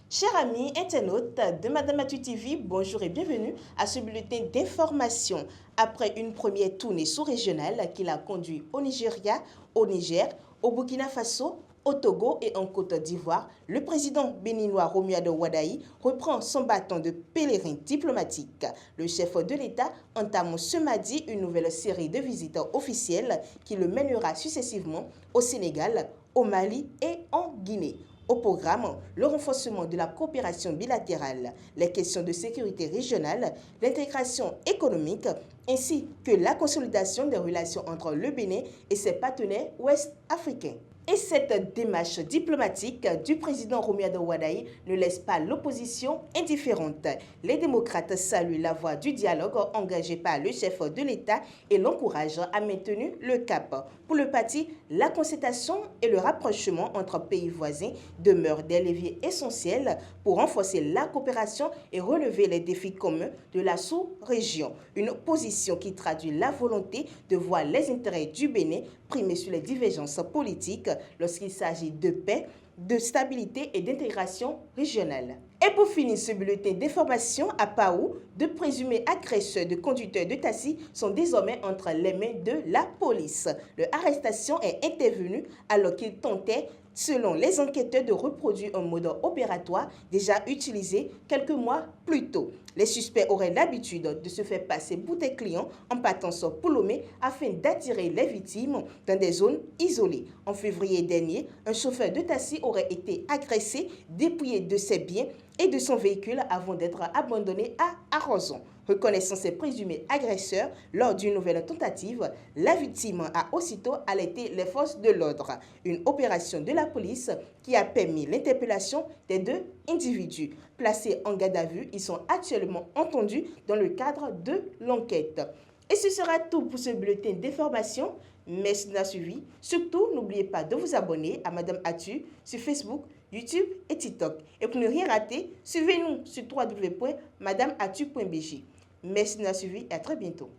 Chers amis internautes de Madame Atu TV, bonjour et bienvenue à ce bulletin d'information. Après une première tournée sous-régionale qui l'a conduit au Nigeria, au Niger, au Burkina Faso, au Togo et en Côte d'Ivoire, le président béninois Romuald Wadaï reprend son bâton de pèlerin diplomatique. Le chef de l'État entame ce mardi une nouvelle série de visites officielles qui le mènera successivement au Sénégal, au Mali et en Guinée. Au programme, le renforcement de la coopération bilatérale, les questions de sécurité régionale, l'intégration économique, ainsi que la consolidation des relations entre le Bénin et ses partenaires ouest-africains. Et cette démarche diplomatique du président Romuald Wadaï ne laisse pas l'opposition indifférente. Les démocrates saluent la voie du dialogue engagée par le chef de l'État et l'encouragent à maintenir le cap. Pour le parti, la concertation et le rapprochement entre pays voisins demeurent des leviers essentiels pour renforcer la coopération et relever les défis communs de la sous-région. Une position qui traduit la volonté de voir les intérêts du Bénin primer sur les divergences politiques lorsqu'il s'agit de paix, de stabilité et d'intégration régionale. Et pour finir ce bulletin d'information à Paou, de présumés agresseurs de conducteurs de taxi sont désormais entre les mains de la police. Leur arrestation est intervenue alors qu'ils tentaient, selon les enquêteurs, de reproduire un mode opératoire déjà utilisé quelques mois plus tôt. Les suspects auraient l'habitude de se faire passer pour des clients en partance pour Lomé afin d'attirer les victimes dans des zones isolées. En février dernier, un chauffeur de taxi aurait été agressé, dépouillé de ses biens et de son véhicule avant d'être abandonné à Arrozon. Reconnaissant ses présumés agresseurs lors d'une nouvelle tentative, la victime a aussitôt alerté les forces de l'ordre. Une opération de la police qui a permis l'interpellation des deux individus. Placés en garde à vue, ils sont actuellement entendus dans le cadre de l'enquête. Et ce sera tout pour ce bulletin d'information. Merci de la suivi. Surtout, n'oubliez pas de vous abonner à Madame Atu sur Facebook, YouTube et TikTok. Et pour ne rien rater, suivez-nous sur www.madameatu.bg. Merci de la suivi et à très bientôt.